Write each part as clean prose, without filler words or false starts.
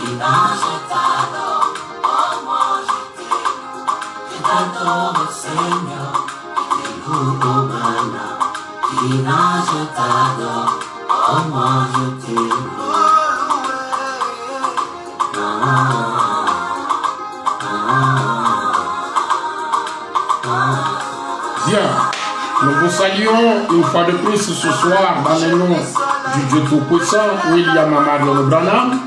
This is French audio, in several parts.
Bien, nous vous saluons une fois de plus ce soir dans le nom du Dieu Tout-Puissant, William Marion Branham.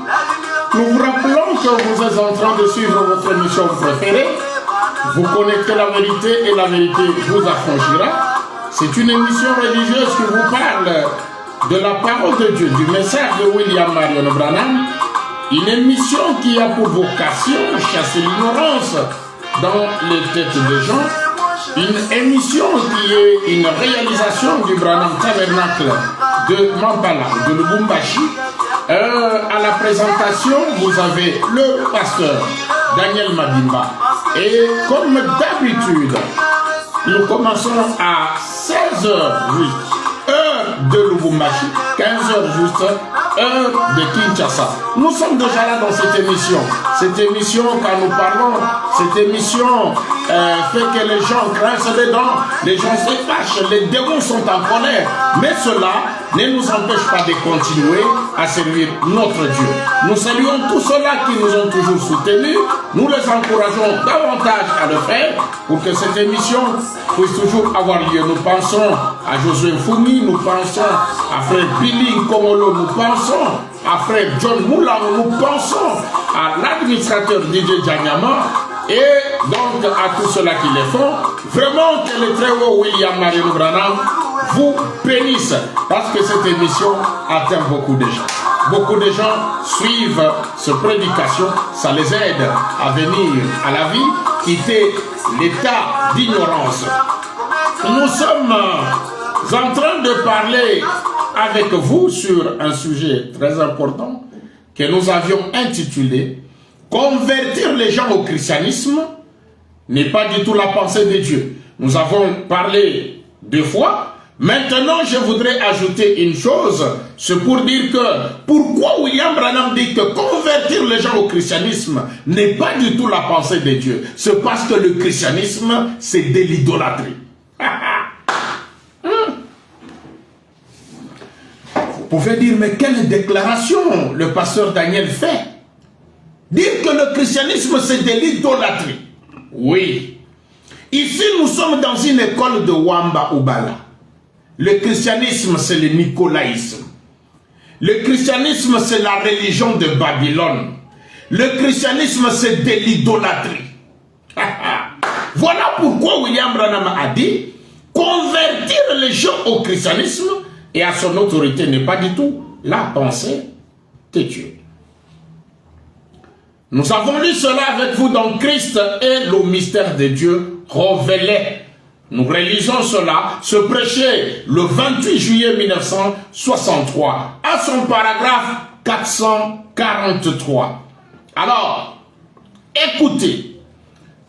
Nous vous rappelons que vous êtes en train de suivre votre émission préférée. Vous connaissez la vérité et la vérité vous affranchira. C'est une émission religieuse qui vous parle de la parole de Dieu, du message de William Marion Branham. Une émission qui a pour vocation chasser l'ignorance dans les têtes des gens. Une émission qui est une réalisation du Branham Tabernacle de Mampala, de Lubumbashi. À la présentation, vous avez le pasteur Daniel Madimba. Et comme d'habitude, nous commençons à 16h juste, heure de Lubumbashi, 15h juste, heure de Kinshasa. Nous sommes déjà là dans cette émission. Cette émission, quand nous parlons, cette émission fait que les gens grincent les dents, les gens se fâchent, les démons sont en colère. Mais cela ne nous empêche pas de continuer à servir notre Dieu. Nous saluons tous ceux-là qui nous ont toujours soutenus. Nous les encourageons davantage à le faire pour que cette émission puisse toujours avoir lieu. Nous pensons à Josué Foumi, nous pensons à frère Billy Komolo, nous pensons à frère John Moulango, nous pensons à l'administrateur DJ Djanyama et donc à tous ceux-là qui les font. Vraiment que le très haut William Marion Branham vous bénisse parce que cette émission atteint beaucoup de gens. Beaucoup de gens suivent cette prédication, ça les aide à venir à la vie, quitter l'état d'ignorance. Nous sommes en train de parler avec vous sur un sujet très important que nous avions intitulé « Convertir les gens au christianisme n'est pas du tout la pensée de Dieu ». Nous avons parlé 2 fois. Maintenant, je voudrais ajouter une chose, c'est pour dire que pourquoi William Branham dit que convertir les gens au christianisme n'est pas du tout la pensée de Dieu. C'est parce que le christianisme, c'est de l'idolâtrie. Vous pouvez dire, mais quelle déclaration le pasteur Daniel fait? Dire que le christianisme, c'est de l'idolâtrie. Oui. Ici, nous sommes dans une école de Wamba Ubala. Le christianisme, c'est le nicolaïsme. Le christianisme, c'est la religion de Babylone. Le christianisme, c'est de l'idolâtrie. Voilà pourquoi William Branham a dit convertir les gens au christianisme et à son autorité n'est pas du tout la pensée de Dieu. Nous avons lu cela avec vous dans Christ et le mystère de Dieu révélé. Nous réalisons cela, ce prêché le 28 juillet 1963, à son paragraphe 443. Alors, écoutez,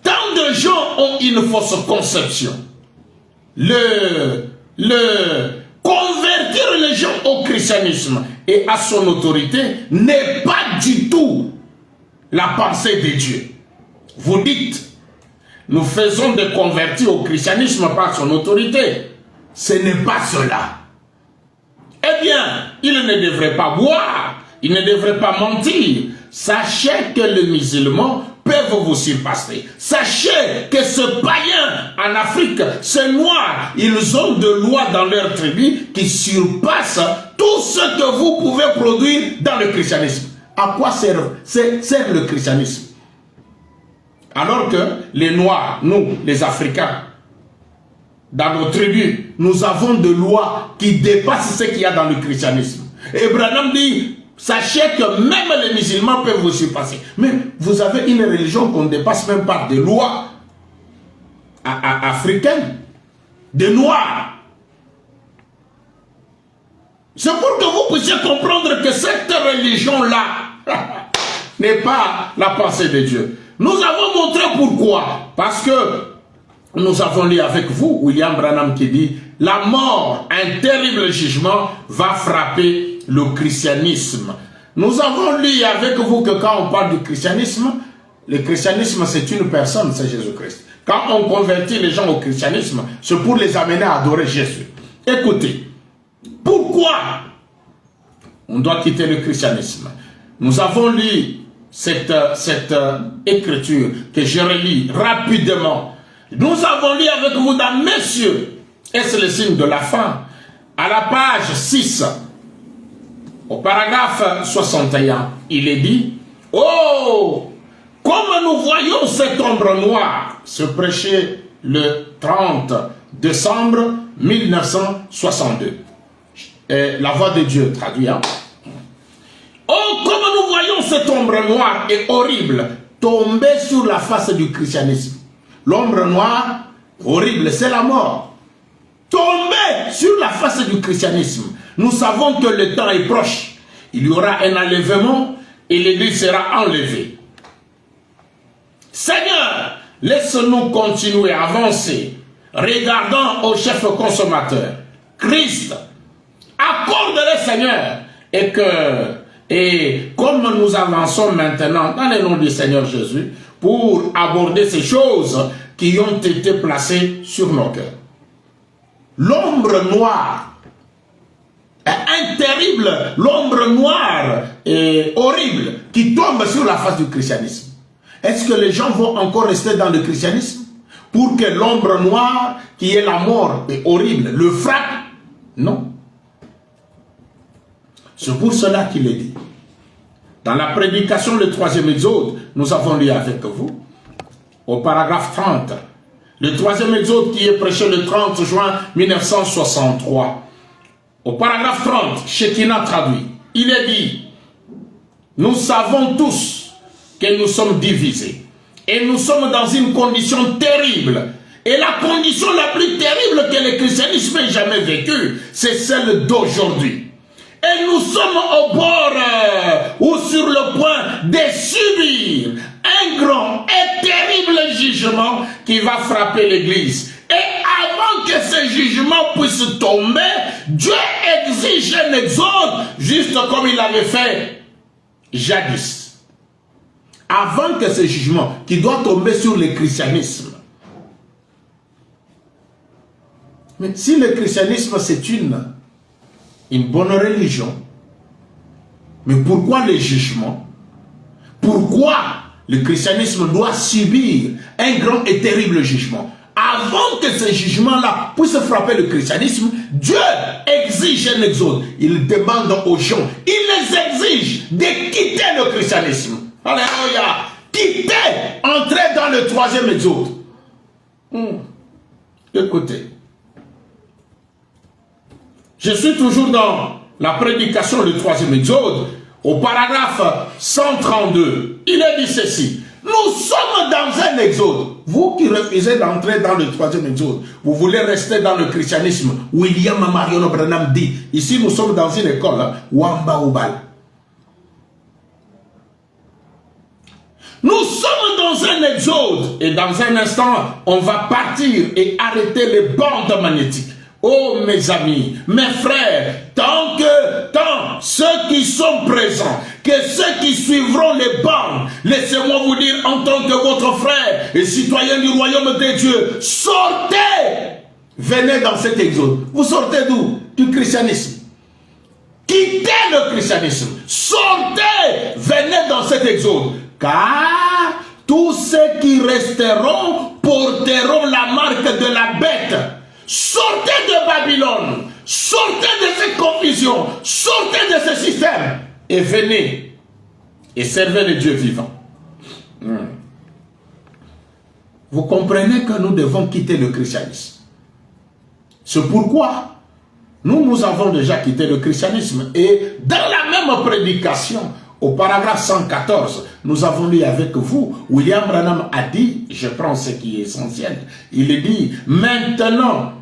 tant de gens ont une fausse conception. Convertir les gens au christianisme et à son autorité n'est pas du tout la pensée de Dieu. Vous dites, nous faisons des convertis au christianisme par son autorité. Ce n'est pas cela. Eh bien, il ne devrait pas boire, il ne devrait pas mentir. Sachez que les musulmans peuvent vous surpasser. Sachez que ce païen en Afrique, ces noirs, ils ont des lois dans leur tribu qui surpassent tout ce que vous pouvez produire dans le christianisme. À quoi sert le christianisme? Alors que les noirs, nous, les Africains, dans nos tribus, nous avons des lois qui dépassent ce qu'il y a dans le christianisme. Et Branham dit, sachez que même les musulmans peuvent vous surpasser. Mais vous avez une religion qu'on ne dépasse même pas des lois africaines, des noirs. C'est pour que vous puissiez comprendre que cette religion-là n'est pas la pensée de Dieu. Nous avons montré pourquoi. Parce que nous avons lu avec vous William Branham qui dit « La mort, un terrible jugement, va frapper le christianisme. Nous avons lu avec vous que quand on parle du christianisme, le christianisme c'est une personne, c'est Jésus-Christ. Quand on convertit les gens au christianisme, c'est pour les amener à adorer Jésus. Écoutez, pourquoi on doit quitter le christianisme? Nous avons lu cette écriture que je relis rapidement. Nous avons lu avec vous dans Messieurs, et c'est le signe de la fin, à la page 6, au paragraphe 61, il est dit, « Oh, comme nous voyons cette ombre noire se prêcher le 30 décembre 1962. » La voix de Dieu traduit. Hein? Oh, comme nous voyons cette ombre noire et horrible tomber sur la face du christianisme. L'ombre noire, horrible, c'est la mort. Tomber sur la face du christianisme. Nous savons que le temps est proche. Il y aura un enlèvement et l'Église sera enlevée. Seigneur, laisse-nous continuer à avancer, regardant au chef consommateur, Christ. Accorde-le, Seigneur, et comme nous avançons maintenant dans le nom du Seigneur Jésus, pour aborder ces choses qui ont été placées sur nos cœurs. L'ombre noire, l'ombre noire et horrible qui tombe sur la face du christianisme. Est-ce que les gens vont encore rester dans le christianisme pour que l'ombre noire, qui est la mort et horrible, le frappe? Non. C'est pour cela qu'il est dit. Dans la prédication, le 3e exode, nous avons lu avec vous, au paragraphe 30, le 3e exode qui est prêché le 30 juin 1963. Au paragraphe 30, Shekinah traduit, il est dit, nous savons tous que nous sommes divisés et nous sommes dans une condition terrible. Et la condition la plus terrible que le christianisme ait jamais vécue, c'est celle d'aujourd'hui. Et nous sommes au bord ou sur le point de subir un grand et terrible jugement qui va frapper l'Église. Et avant que ce jugement puisse tomber, Dieu exige un exode, juste comme il avait fait jadis. Avant que ce jugement qui doit tomber sur le christianisme. Mais si le christianisme c'est une bonne religion, mais pourquoi le jugement? Pourquoi le christianisme doit subir un grand et terrible jugement? Avant que ce jugement-là puisse frapper le christianisme, Dieu exige un exode. Il demande aux gens, il les exige de quitter le christianisme. Alléluia! Quitter, entrer dans le 3e exode. Écoutez. Je suis toujours dans la prédication, le 3e exode, au paragraphe 132. Il est dit ceci. Nous sommes dans un exode. Vous qui refusez d'entrer dans le 3e exode, vous voulez rester dans le christianisme. William Marion Branham dit, ici nous sommes dans une école, Wamba Oubal. Nous sommes dans un exode et dans un instant, on va partir et arrêter les bandes magnétiques. Oh mes amis, mes frères, tant ceux qui sont présents, que ceux qui suivront les bandes, laissez-moi vous dire en tant que votre frère et citoyen du royaume de Dieu, sortez, venez dans cet exode. Vous sortez d'où? Du christianisme. Quittez le christianisme, sortez, venez dans cet exode, car tous ceux qui resteront porteront la marque de la bête. Sortez de Babylone, sortez de cette confusion, sortez de ce système et venez et servez le Dieu vivant. Vous comprenez que nous devons quitter le christianisme. C'est pourquoi nous avons déjà quitté le christianisme. Et dans la même prédication, au paragraphe 114, nous avons lu avec vous, William Branham a dit, je prends ce qui est essentiel, il dit, maintenant,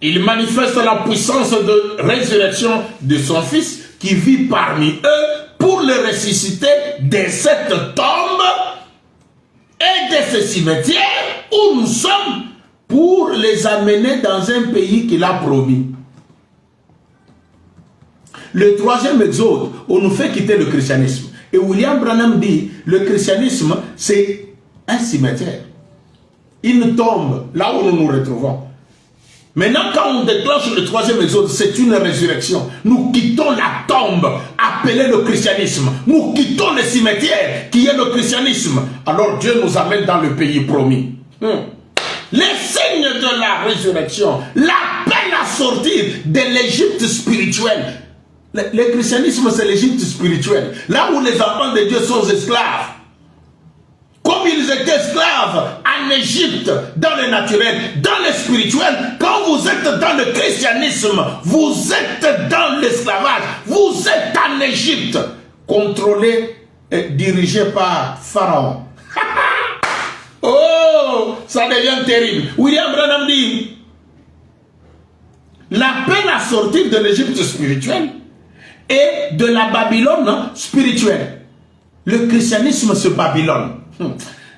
il manifeste la puissance de résurrection de son Fils qui vit parmi eux pour le ressusciter de cette tombe et de ce cimetière où nous sommes pour les amener dans un pays qu'il a promis. le troisième exode, on nous fait quitter le christianisme. Et William Branham dit, le christianisme, c'est un cimetière. Une tombe, là où nous nous retrouvons. Maintenant, quand on déclenche le troisième exode, c'est une résurrection. Nous quittons la tombe appelée le christianisme. Nous quittons le cimetière qui est le christianisme. Alors Dieu nous amène dans le pays promis. Les signes de la résurrection, l'appel à sortir de l'Égypte spirituelle. Le christianisme, c'est l'Égypte spirituelle. Là où les enfants de Dieu sont esclaves. Comme ils étaient esclaves en Égypte, dans le naturel, dans le spirituel, quand vous êtes dans le christianisme, vous êtes dans l'esclavage, vous êtes en Égypte, contrôlé et dirigé par Pharaon. Oh, ça devient terrible. William Branham dit, l'appel à sortir de l'Égypte spirituelle et de la Babylone spirituelle. Le christianisme, c'est Babylone.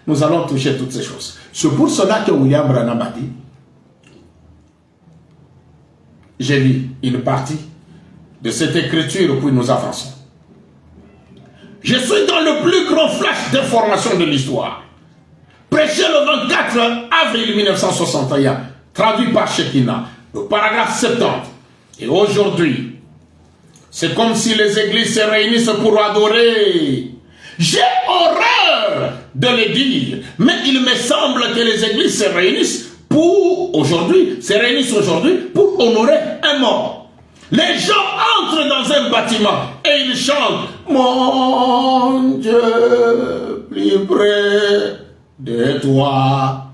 Nous allons toucher toutes ces choses. C'est pour cela que William Branham a dit, j'ai lu une partie de cette écriture, puis nous avançons. Je suis dans le plus grand flash d'information de l'histoire. Prêché le 24 avril 1961, traduit par Shekinah, le paragraphe 70. Et aujourd'hui, c'est comme si les églises se réunissent pour adorer. J'ai horreur de le dire, mais il me semble que les églises se réunissent aujourd'hui pour honorer un mort. Les gens entrent dans un bâtiment et ils chantent « Mon Dieu, plus près de toi,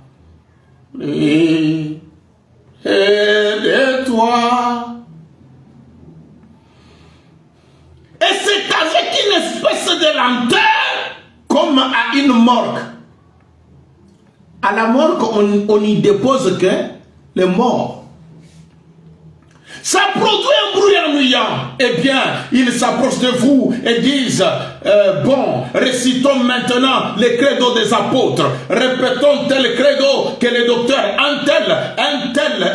plus près de toi. » Et c'est avec une espèce de lenteur, comme à une morgue. À la morgue, on n'y dépose que les morts. Ça produit un bruit ennuyant. Eh bien, ils s'approchent de vous et disent, bon, récitons maintenant les credos des apôtres. Répétons tel credo que les docteurs, un tel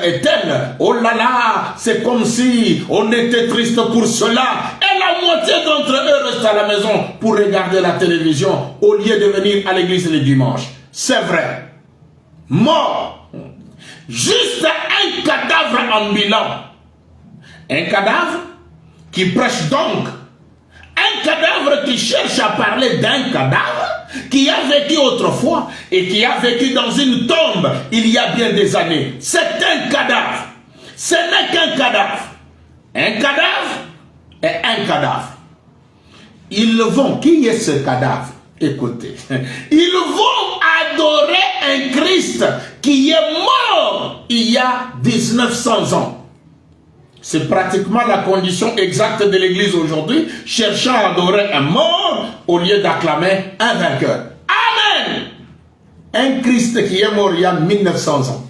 et tel. Oh là là, c'est comme si on était triste pour cela. Et la moitié d'entre eux restent à la maison pour regarder la télévision au lieu de venir à l'église le dimanche. C'est vrai. Mort. Juste un cadavre ambulant. Un cadavre qui prêche donc. Un cadavre qui cherche à parler d'un cadavre qui a vécu autrefois et qui a vécu dans une tombe il y a bien des années. C'est un cadavre. Ce n'est qu'un cadavre. Un cadavre et un cadavre. Ils vont, qui est ce cadavre? Écoutez, ils vont adorer un Christ qui est mort il y a 1900 ans. C'est pratiquement la condition exacte de l'Église aujourd'hui, cherchant à adorer un mort au lieu d'acclamer un vainqueur. Amen. Un Christ qui est mort il y a 1900 ans.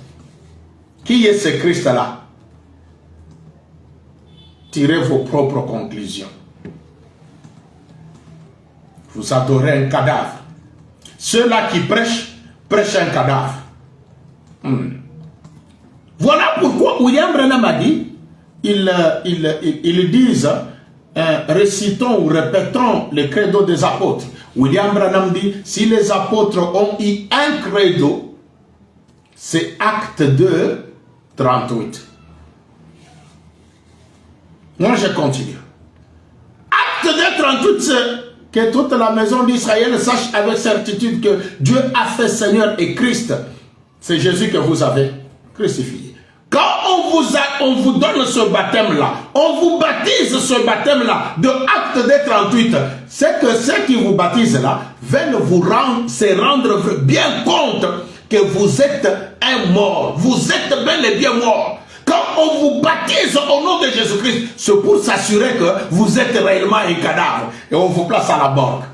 Qui est ce Christ-là? Tirez vos propres conclusions. Vous adorez un cadavre. Ceux-là qui prêchent un cadavre. Voilà pourquoi William Branham a dit, ils disent, récitons ou répétons le credo des apôtres. William Branham dit, si les apôtres ont eu un credo, c'est Acte 2, 38. Moi, je continue. Acte 2, 38, c'est que toute la maison d'Israël sache avec certitude que Dieu a fait Seigneur et Christ. C'est Jésus que vous avez crucifié. Quand on vous donne ce baptême-là, on vous baptise ce baptême-là de Acte 2, 38, c'est que ceux qui vous baptisent là veulent se rendre bien compte que vous êtes un mort. Vous êtes bel et bien mort. Quand on vous baptise au nom de Jésus-Christ, c'est pour s'assurer que vous êtes réellement un cadavre. Et on vous place à la morgue.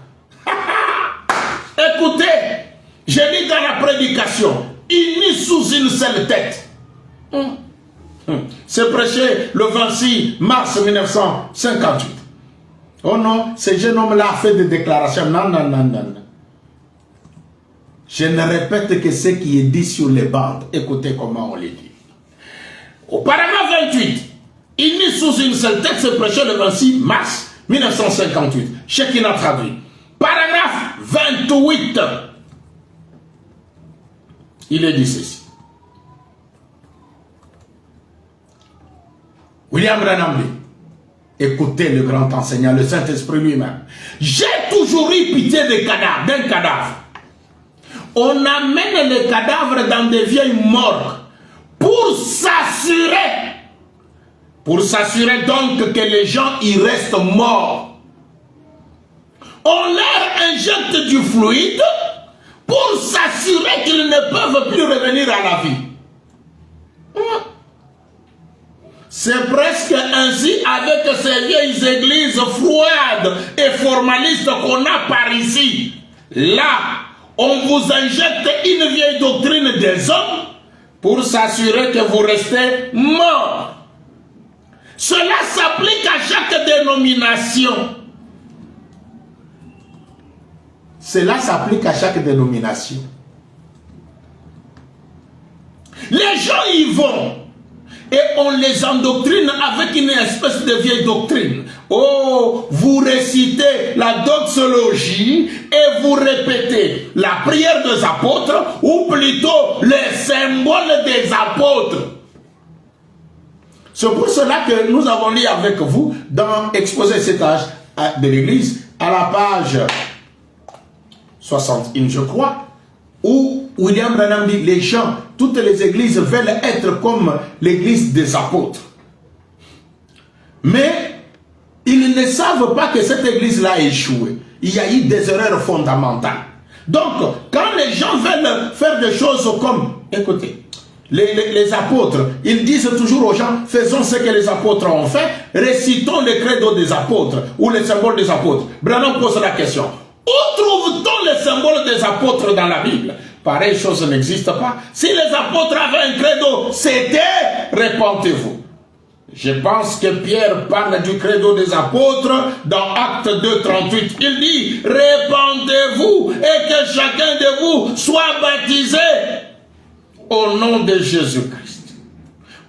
Écoutez, je lis dans la prédication, unis sous une seule tête. C'est prêché le 26 mars 1958. Oh non, ce jeune homme-là a fait des déclarations. Non, non, non, non. Je ne répète que ce qui est dit sur les bandes. Écoutez comment on les dit. Au paragraphe 28, Il dit sous une seule tête, se prêchait le 26 mars 1958. Chacun a traduit. Paragraphe 28. Il est dit ceci. William Branham dit, écoutez le grand enseignant, le Saint-Esprit lui-même. J'ai toujours eu pitié d'un cadavre. On amène les cadavres dans des vieilles morgues pour s'assurer donc que les gens y restent morts. On leur injecte du fluide pour s'assurer qu'ils ne peuvent plus revenir à la vie. C'est presque ainsi avec ces vieilles églises froides et formalistes qu'on a par ici. Là, on vous injecte une vieille doctrine des hommes pour s'assurer que vous restez morts. Cela s'applique à chaque dénomination. Cela s'applique à chaque dénomination. Les gens y vont et on les endoctrine avec une espèce de vieille doctrine. Oh, vous récitez la doxologie et vous répétez la prière des apôtres ou plutôt les symboles des apôtres. C'est pour cela que nous avons lu avec vous dans Exposé cet âge de l'Église à la page 61, je crois, où William Branham dit les gens, toutes les églises veulent être comme l'église des apôtres. Mais ils ne savent pas que cette église-là a échoué. Il y a eu des erreurs fondamentales. Donc, quand les gens veulent faire des choses comme, écoutez, les apôtres, ils disent toujours aux gens, faisons ce que les apôtres ont fait, récitons le credo des apôtres ou les symboles des apôtres. Branham pose la question, où trouve-t-on les symboles des apôtres dans la Bible? Pareille chose n'existe pas. Si les apôtres avaient un credo, c'était répentez-vous. Je pense que Pierre parle du credo des apôtres dans Acte 2, 38. Il dit, répentez-vous et que chacun de vous soit baptisé au nom de Jésus-Christ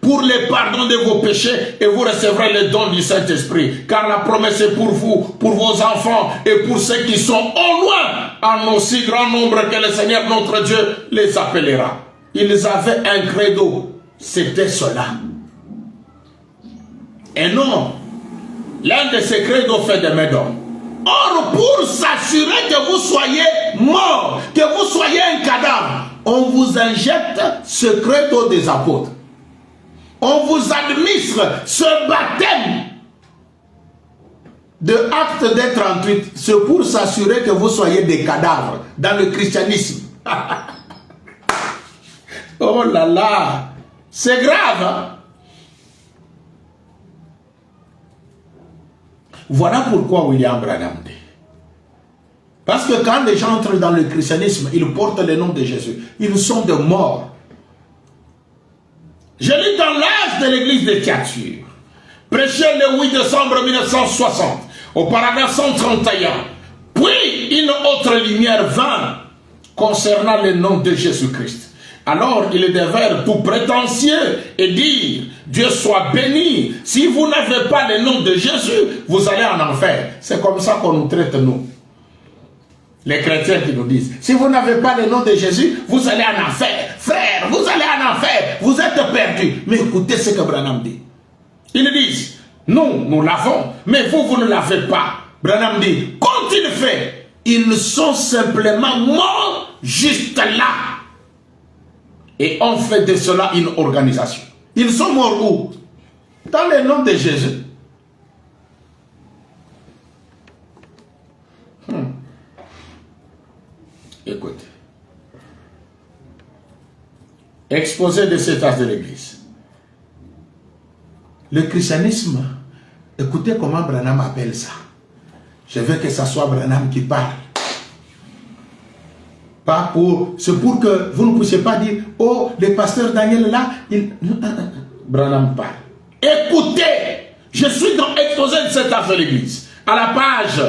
pour le pardon de vos péchés et vous recevrez le don du Saint-Esprit. Car la promesse est pour vous, pour vos enfants et pour ceux qui sont au loin, en aussi grand nombre que le Seigneur notre Dieu les appellera. Ils avaient un credo, c'était cela. Et non, l'un de ces credos fait de mes dons. Or, pour s'assurer que vous soyez mort, que vous soyez un cadavre, on vous injecte ce credo des apôtres. On vous administre ce baptême de Acte des 38. C'est pour s'assurer que vous soyez des cadavres dans le christianisme. Oh là là, c'est grave, hein? Voilà pourquoi William Branham dit. Parce que quand les gens entrent dans le christianisme, ils portent le nom de Jésus. Ils sont de morts. Je lis dans l'âge de l'église de Thyatire, prêché le 8 décembre 1960, au paragraphe 131. Puis une autre lumière vint concernant le nom de Jésus-Christ. Alors ils devinrent tout prétentieux et dirent, Dieu soit béni, si vous n'avez pas le nom de Jésus, vous allez en enfer. C'est comme ça qu'on nous traite nous. Les chrétiens qui nous disent, si vous n'avez pas le nom de Jésus, vous allez en enfer. Frère, vous allez en enfer, vous êtes perdus. Mais écoutez ce que Branham dit. Ils disent, nous l'avons, mais vous ne l'avez pas. Branham dit, qu'ont-ils fait? Ils sont simplement morts juste là. Et on fait de cela une organisation. Ils sont morts où? Dans le nom de Jésus. Écoutez. Exposé de cet âge de l'Église. Le christianisme, écoutez comment Branham appelle ça. Je veux que ce soit Branham qui parle. Pas pour, c'est pour que vous ne puissiez pas dire, oh, le pasteur Daniel là, il... Branham parle. Écoutez, je suis dans Exposé de cet âge de l'Église, à la page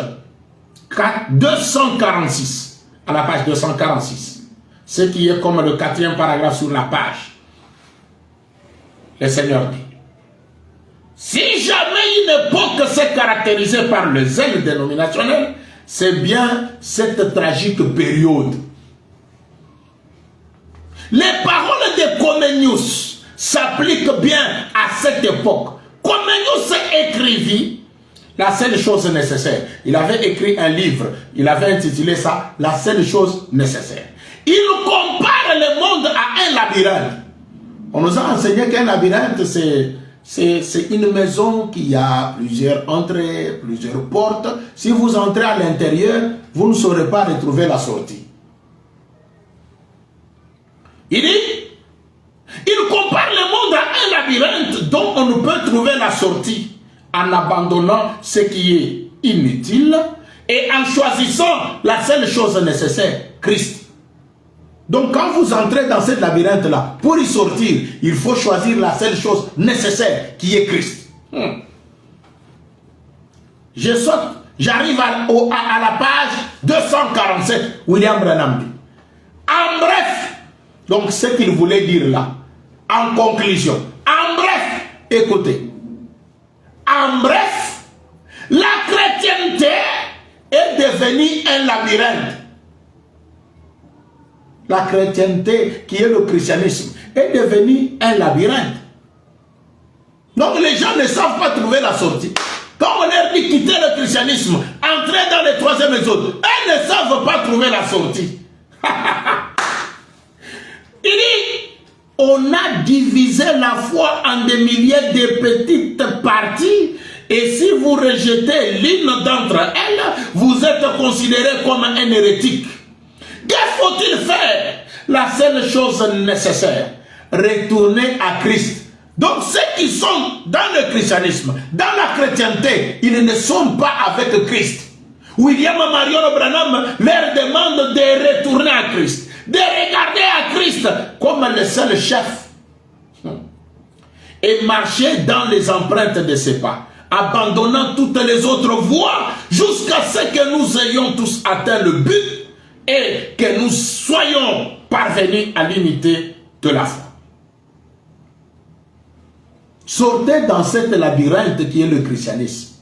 246. À la page 246. Ce qui est comme le 4e paragraphe sur la page. Le Seigneur dit, Si jamais une époque s'est caractérisée par le zèle dénominationnel, c'est bien cette tragique période. Les paroles de Comenius s'appliquent bien à cette époque. Comenius écrivit la seule chose nécessaire. Il avait écrit un livre, il avait intitulé ça « La seule chose nécessaire ». Il compare le monde à un labyrinthe. On nous a enseigné qu'un labyrinthe, c'est une maison qui a plusieurs entrées, plusieurs portes. Si vous entrez à l'intérieur, vous ne saurez pas retrouver la sortie. Il dit, il compare le monde à un labyrinthe dont on ne peut trouver la sortie en abandonnant ce qui est inutile et en choisissant la seule chose nécessaire, Christ. Donc quand vous entrez dans ce labyrinthe-là, pour y sortir, il faut choisir la seule chose nécessaire qui est Christ. Je saute, j'arrive à la page 247, William Branham dit. En bref, donc ce qu'il voulait dire là, en conclusion, en bref, écoutez, en bref, la chrétienté est devenue un labyrinthe. La chrétienté, qui est le christianisme, est devenue un labyrinthe. Donc les gens ne savent pas trouver la sortie. Quand on leur dit quitter le christianisme, entrer dans le troisième exode, elles ne savent pas trouver la sortie. Il dit, on a divisé la foi en des milliers de petites parties et si vous rejetez l'une d'entre elles, vous êtes considéré comme un hérétique. Que faut-il faire? La seule chose nécessaire, retourner à Christ. Donc ceux qui sont dans le christianisme, dans la chrétienté, ils ne sont pas avec Christ. William Marion Branham leur demande de retourner à Christ, de regarder à Christ comme le seul chef et marcher dans les empreintes de ses pas, abandonnant toutes les autres voies jusqu'à ce que nous ayons tous atteint le but et que nous soyons parvenus à l'unité de la foi. Sortez dans cette labyrinthe qui est le christianisme.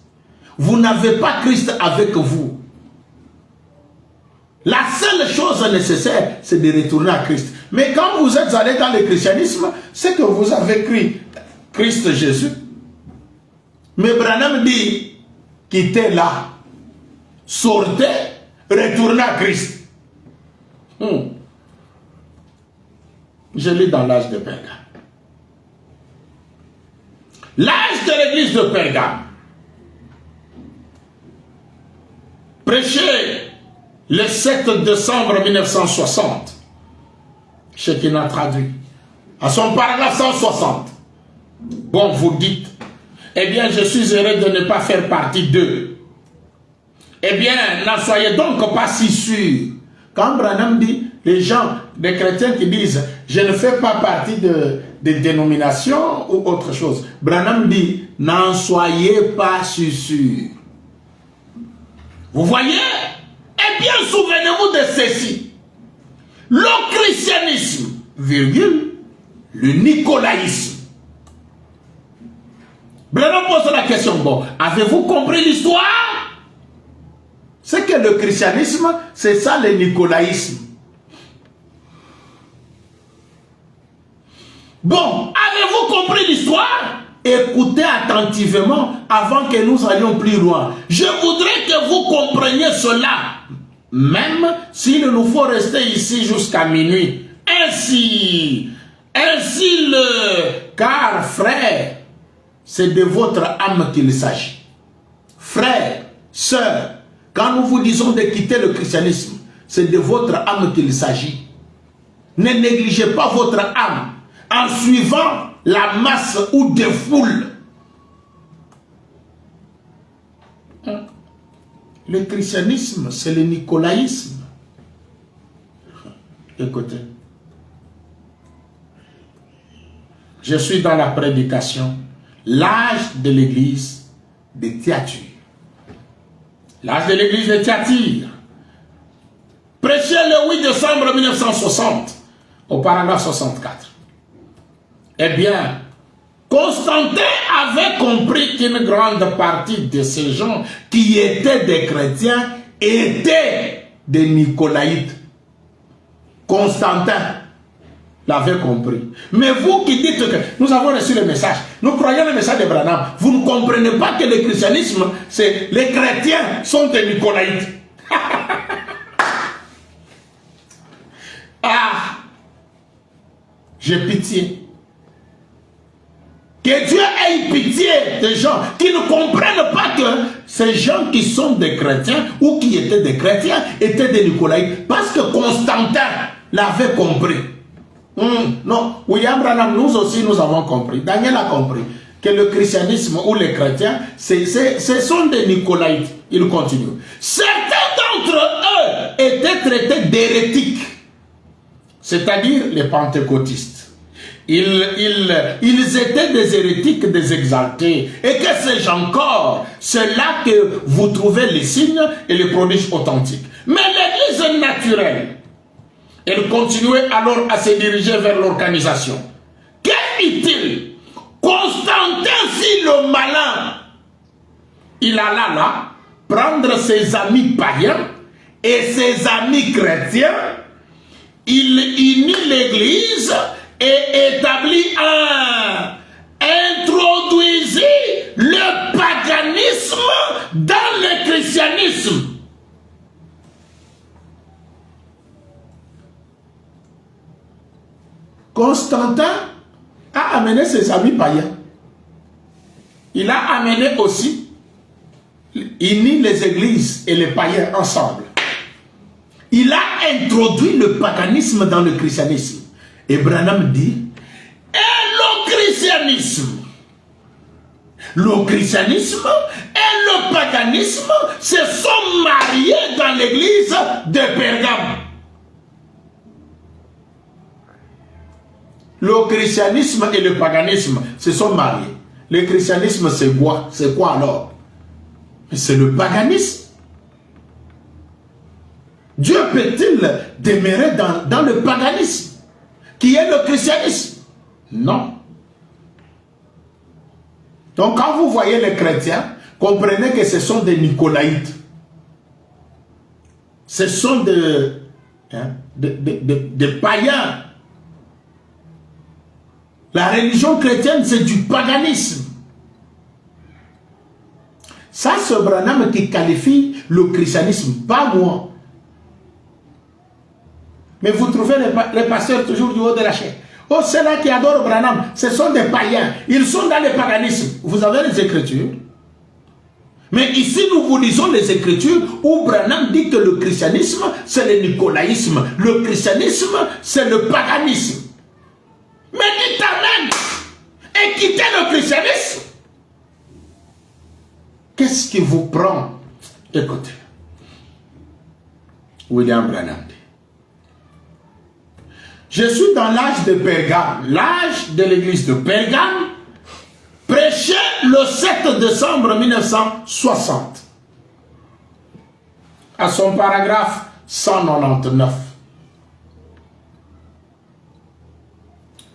Vous n'avez pas Christ avec vous. La seule chose nécessaire, c'est de retourner à Christ. Mais quand vous êtes allé dans le christianisme, c'est que vous avez cru Christ Jésus. Mais Branham dit, quittez là, sortez, retournez à Christ. Je lis dans l'âge de Pergame. L'âge de l'église de Pergame. Prêché le 7 décembre 1960. Chacun traduit. À son paragraphe 160. Bon, vous dites, eh bien, je suis heureux de ne pas faire partie d'eux. Eh bien, n'en soyez donc pas si sûrs. Quand Branham dit, les gens, les chrétiens qui disent, je ne fais pas partie de dénominations ou autre chose. Branham dit, n'en soyez pas si sûrs. Vous voyez? Eh bien, souvenez-vous de ceci. Le christianisme, virgule, le nicolaïsme. Branham pose la question, bon, avez-vous compris l'histoire? C'est que le christianisme, c'est ça le nicolaïsme. Bon, avez-vous compris l'histoire? Écoutez attentivement avant que nous allions plus loin. Je voudrais que vous compreniez cela, même s'il nous faut rester ici jusqu'à minuit. Ainsi car frère, c'est de votre âme qu'il s'agit. Frère, sœur, quand nous vous disons de quitter le christianisme, c'est de votre âme qu'il s'agit. Ne négligez pas votre âme en suivant la masse ou des foules. Le christianisme, c'est le nicolaïsme. Écoutez, je suis dans la prédication, l'âge de l'église de Thyatire. L'âge de l'église de Thyatire. Prêché le 8 décembre 1960, au paragraphe 64. Eh bien, Constantin avait compris qu'une grande partie de ces gens qui étaient des chrétiens étaient des Nicolaïtes. Constantin l'avait compris. Mais vous qui dites que nous avons reçu le message, nous croyons le message de Branham, vous ne comprenez pas que le christianisme, c'est les chrétiens sont des Nicolaïtes. Ah, j'ai pitié. Que Dieu ait pitié des gens qui ne comprennent pas que ces gens qui sont des chrétiens ou qui étaient des chrétiens étaient des Nicolaïtes. Parce que Constantin l'avait compris. Non, William Branham, nous aussi nous avons compris. Daniel a compris que le christianisme ou les chrétiens, ce sont des Nicolaïtes. Il continue. Certains d'entre eux étaient traités d'hérétiques, c'est-à-dire les pentecôtistes. Ils étaient des hérétiques, des exaltés. Et que sais-je encore? C'est là que vous trouvez les signes et les prodiges authentiques. Mais l'église naturelle, elle continuait alors à se diriger vers l'organisation. Que fit-il? Constantin fit le malin. Il alla là prendre ses amis païens et ses amis chrétiens. Il unit l'église et établit introduisit le paganisme dans le christianisme. Constantin a amené ses amis païens. Il a amené aussi, uni les églises et les païens ensemble. Il a introduit le paganisme dans le christianisme. Et Branham dit, le christianisme et le paganisme se sont mariés dans l'église de Pergame. Le christianisme et le paganisme se sont mariés. Le christianisme, c'est quoi? C'est quoi alors? C'est le paganisme. Dieu peut-il demeurer dans le paganisme qui est le christianisme? Non. Donc quand vous voyez les chrétiens, comprenez que ce sont des Nicolaïtes. Ce sont des païens. La religion chrétienne, c'est du paganisme. Ça, c'est Branham qui qualifie le christianisme, pas moi. Mais vous trouvez les pasteurs toujours du haut de la chaîne. Oh, ceux-là qui adorent Branham, ce sont des païens. Ils sont dans le paganisme. Vous avez les Écritures. Mais ici, nous vous lisons les Écritures où Branham dit que le christianisme, c'est le nicolaïsme. Le christianisme, c'est le paganisme. Mais dites amen et quittez le christianisme. Qu'est-ce qui vous prend? Écoutez. William Branham dit. Je suis dans l'âge de Pergame, l'âge de l'église de Pergame, prêché le 7 décembre 1960. À son paragraphe 199.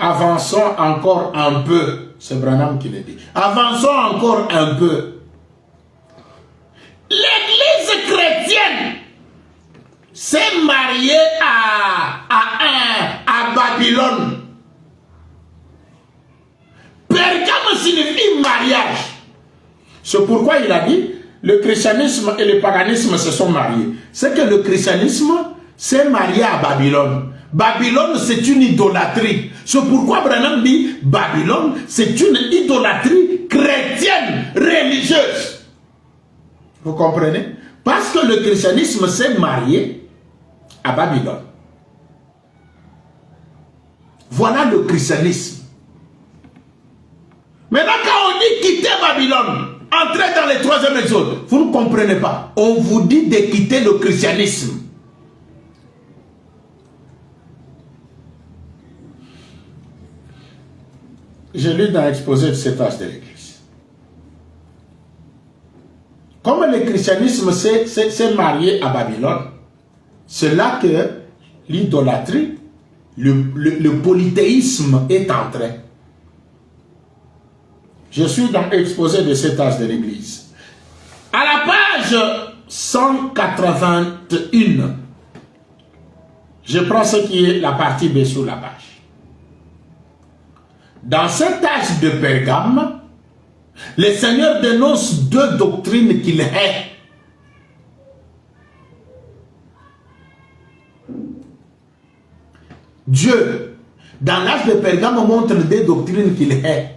Avançons encore un peu. C'est Branham qui le dit. Avançons encore un peu. L'église chrétienne s'est mariée à Babylone. Pergame signifie mariage. C'est pourquoi il a dit, le christianisme et le paganisme se sont mariés. C'est que le christianisme s'est marié à Babylone. Babylone, c'est une idolâtrie. C'est pourquoi Branham dit, Babylone, c'est une idolâtrie chrétienne, religieuse. Vous comprenez? Parce que le christianisme s'est marié à Babylone. Voilà le christianisme. Maintenant, quand on dit quitter Babylone, entrer dans le troisième exode, vous ne comprenez pas. On vous dit de quitter le christianisme. J'ai lu dans l'exposé de cet âge de l'Église. Comme le christianisme s'est marié à Babylone, c'est là que l'idolâtrie, le polythéisme est entré. Je suis dans l'exposé de cet âge de l'Église. À la page 181, je prends ce qui est la partie B sur la page. Dans cet âge de Pergame, le Seigneur dénonce deux doctrines qu'il hait. Dieu, dans l'âge de Pergame, montre des doctrines qu'il hait.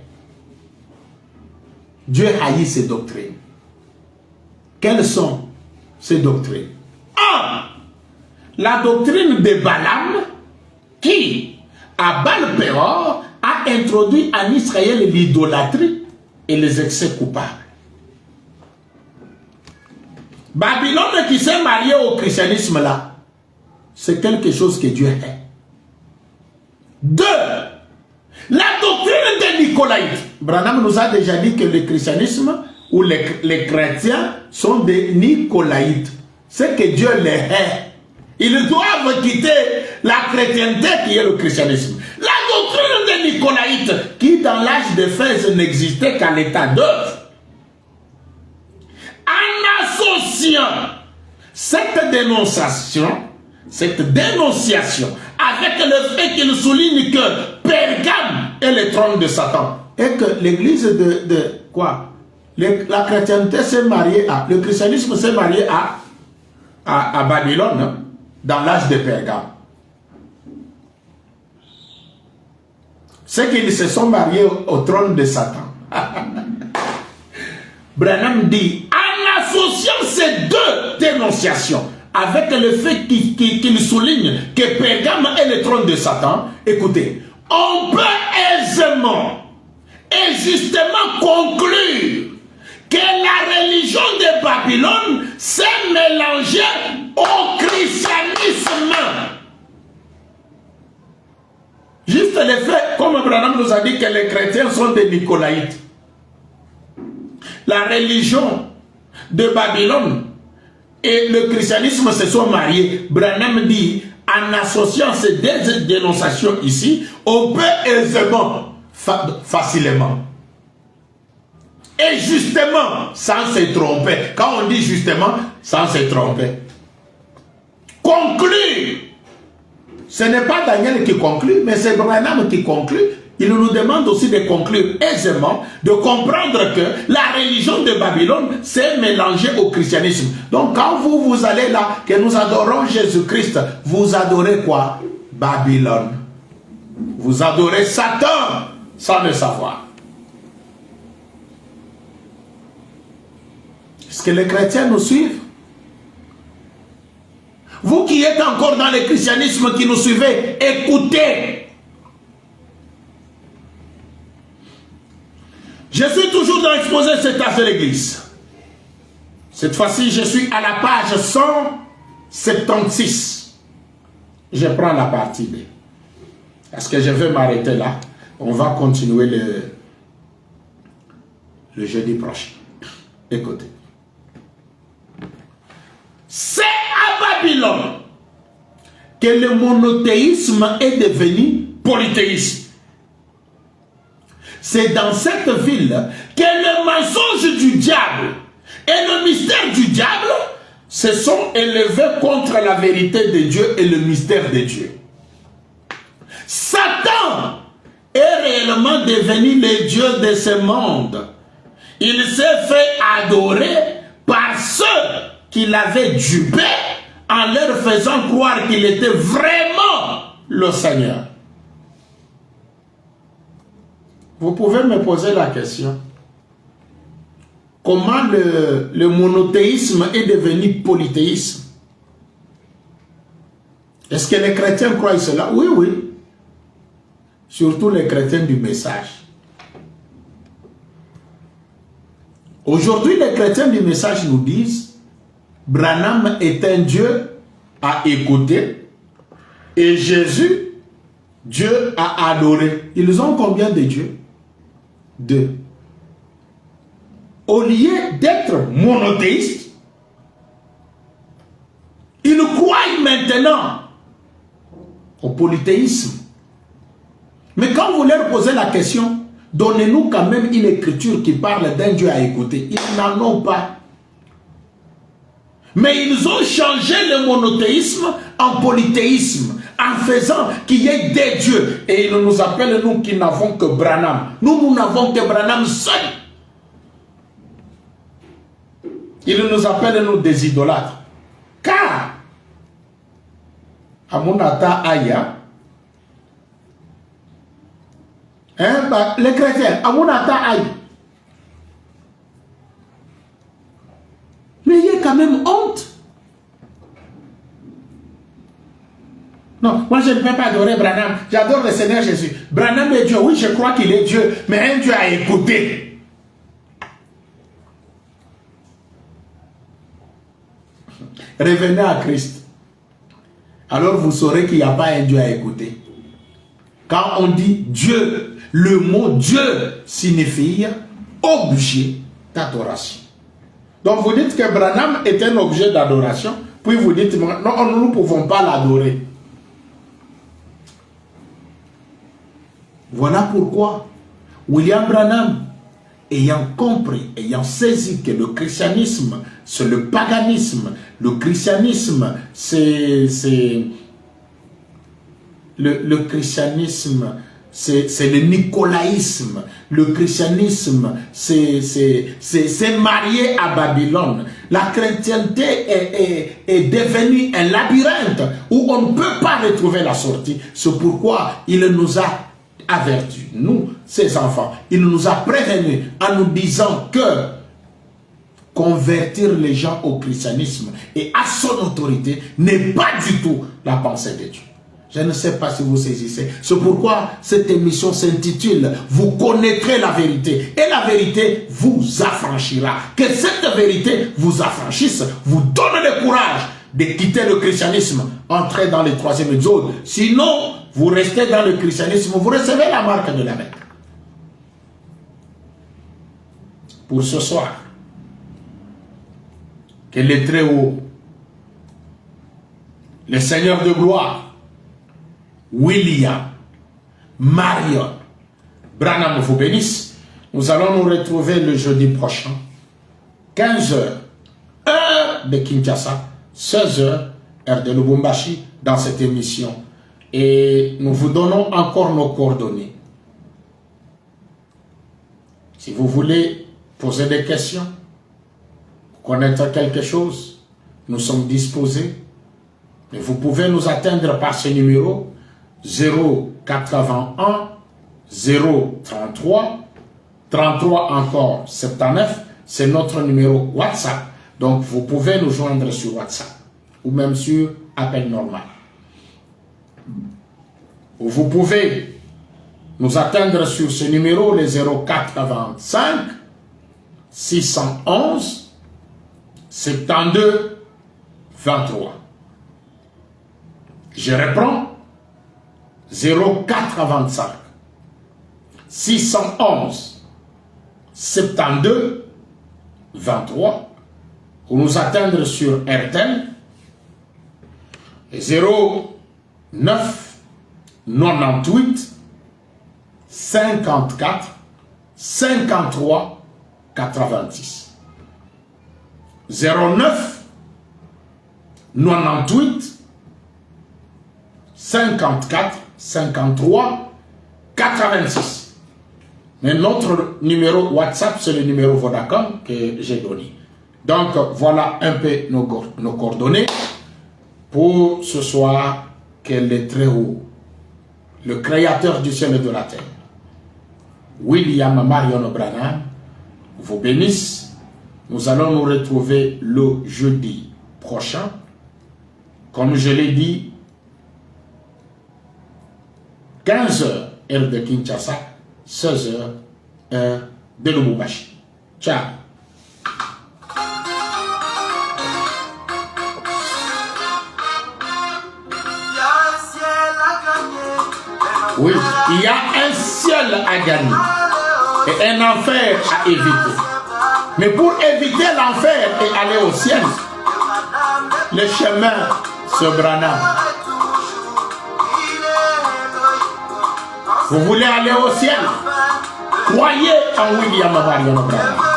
Dieu haït ces doctrines. Quelles sont ces doctrines? 1. La doctrine de Balaam, qui, à Baal-Péor, a introduit en Israël l'idolâtrie et les excès coupables. Babylone qui s'est marié au christianisme là, c'est quelque chose que Dieu hait. 2. La doctrine des Nicolaïtes. Branham nous a déjà dit que le christianisme ou les chrétiens sont des Nicolaïtes. C'est que Dieu les hait. Ils doivent quitter la chrétienté qui est le christianisme. La doctrine des Nicolaïtes, qui dans l'âge d'Éphèse n'existait qu'à l'état d'œuvre. En associant cette dénonciation avec le fait qu'il souligne que Pergame est le trône de Satan et que l'église de quoi? La chrétienté s'est mariée à, le christianisme s'est marié à Babylone, hein, dans l'âge de Pergame. C'est qu'ils se sont mariés au trône de Satan. Branham dit, en associant ces deux dénonciations, avec le fait qu'il souligne que Pergame est le trône de Satan, écoutez, on peut aisément et justement conclure que la religion de Babylone s'est mélangée au christianisme. Juste le fait, comme Abraham nous a dit que les chrétiens sont des Nicolaïtes. La religion de Babylone et le christianisme se sont mariés. Branham dit, en associant ces deux dénonciations ici, on peut aisément, facilement, et justement, sans se tromper. Quand on dit justement, sans se tromper, conclure. Ce n'est pas Daniel qui conclut, mais c'est Branham qui conclut. Il nous demande aussi de conclure aisément, de comprendre que la religion de Babylone s'est mélangée au christianisme. Donc quand vous allez là, que nous adorons Jésus-Christ, vous adorez quoi? Babylone. Vous adorez Satan sans le savoir. Est-ce que les chrétiens nous suivent? Vous qui êtes encore dans le christianisme, qui nous suivez, écoutez. Je suis toujours dans l'exposé de cet âge de l'église. Cette fois-ci, je suis à la page 176. Je prends la partie B. Est-ce que je vais m'arrêter là? On va continuer le jeudi prochain. Écoutez. C'est à Babylone que le monothéisme est devenu polythéisme. C'est dans cette ville que le mensonge du diable et le mystère du diable se sont élevés contre la vérité de Dieu et le mystère de Dieu. Satan est réellement devenu le Dieu de ce monde. Il s'est fait adorer par ceux qui l'avaient dupé en leur faisant croire qu'il était vraiment le Seigneur. Vous pouvez me poser la question. Comment le monothéisme est devenu polythéisme? Est-ce que les chrétiens croient cela? Oui, oui. Surtout les chrétiens du message. Aujourd'hui, les chrétiens du message nous disent Branham est un Dieu à écouter et Jésus, Dieu à adorer. Ils ont combien de dieux? 2. Au lieu d'être monothéistes, ils croient maintenant au polythéisme. Mais quand vous leur posez la question, Donnez-nous quand même une écriture qui parle d'un Dieu à écouter. Ils n'en ont pas. Mais ils ont changé le monothéisme en polythéisme, en faisant qu'il y ait des dieux. Et ils nous appellent, nous qui n'avons que Branham. Nous n'avons que Branham seul. Ils nous appellent, nous, des idolâtres. Car, Amunata Aya, les chrétiens, Amunata Aya, mais il y a quand même honte. Non, moi je ne peux pas adorer Branham. J'adore le Seigneur Jésus. Branham est Dieu. Oui, je crois qu'il est Dieu, mais un Dieu à écouter. Revenez à Christ. Alors vous saurez qu'il n'y a pas un Dieu à écouter. Quand on dit Dieu, le mot Dieu signifie objet d'adoration. Donc vous dites que Branham est un objet d'adoration, puis vous dites non, nous ne pouvons pas l'adorer. Voilà pourquoi William Branham, ayant compris, ayant saisi que le christianisme, c'est le paganisme, le christianisme, c'est le christianisme, c'est le nicolaïsme, le christianisme, c'est marié à Babylone. La chrétienté est devenue un labyrinthe où on ne peut pas retrouver la sortie. C'est pourquoi il nous a avertis, nous, ses enfants, il nous a prévenus en nous disant que convertir les gens au christianisme et à son autorité n'est pas du tout la pensée de Dieu. Je ne sais pas si vous saisissez. C'est pourquoi cette émission s'intitule « Vous connaîtrez la vérité et la vérité vous affranchira ». Que cette vérité vous affranchisse, vous donne le courage de quitter le christianisme, entrer dans le troisième exode. Sinon, vous restez dans le christianisme, vous recevez la marque de la bête. Pour ce soir, que le Très-Haut, le Seigneur de gloire, William, Marion, Branham vous bénisse. Nous allons nous retrouver le jeudi prochain, 15h, heure de Kinshasa, 16h, heure de Lubumbashi, dans cette émission. Et nous vous donnons encore nos coordonnées. Si vous voulez poser des questions, connaître quelque chose, nous sommes disposés. Et vous pouvez nous atteindre par ce numéro 081 033 33 encore 79. C'est notre numéro WhatsApp. Donc vous pouvez nous joindre sur WhatsApp ou même sur appel normal. Vous pouvez nous atteindre sur ce numéro, le 085 611 72 23. Je reprends, 0425 611 72 23. Pour nous atteindre sur RTL, 09 98 54 53 90. 09 98 54 53 86. Mais notre numéro WhatsApp, c'est le numéro Vodacom que j'ai donné. Donc voilà un peu nos coordonnées pour ce soir. Que le Très-Haut, le Créateur du ciel et de la terre, William Marion Branham, vous bénisse. Nous allons nous retrouver le jeudi prochain. Comme je l'ai dit, 15h, heure de Kinshasa, 16h, heure de Lubumbashi. Ciao. Oui, il y a un ciel à gagner et un enfer à éviter. Mais pour éviter l'enfer et aller au ciel, le chemin se Branham. Vous voulez aller au ciel? Croyez en William Marion Branham.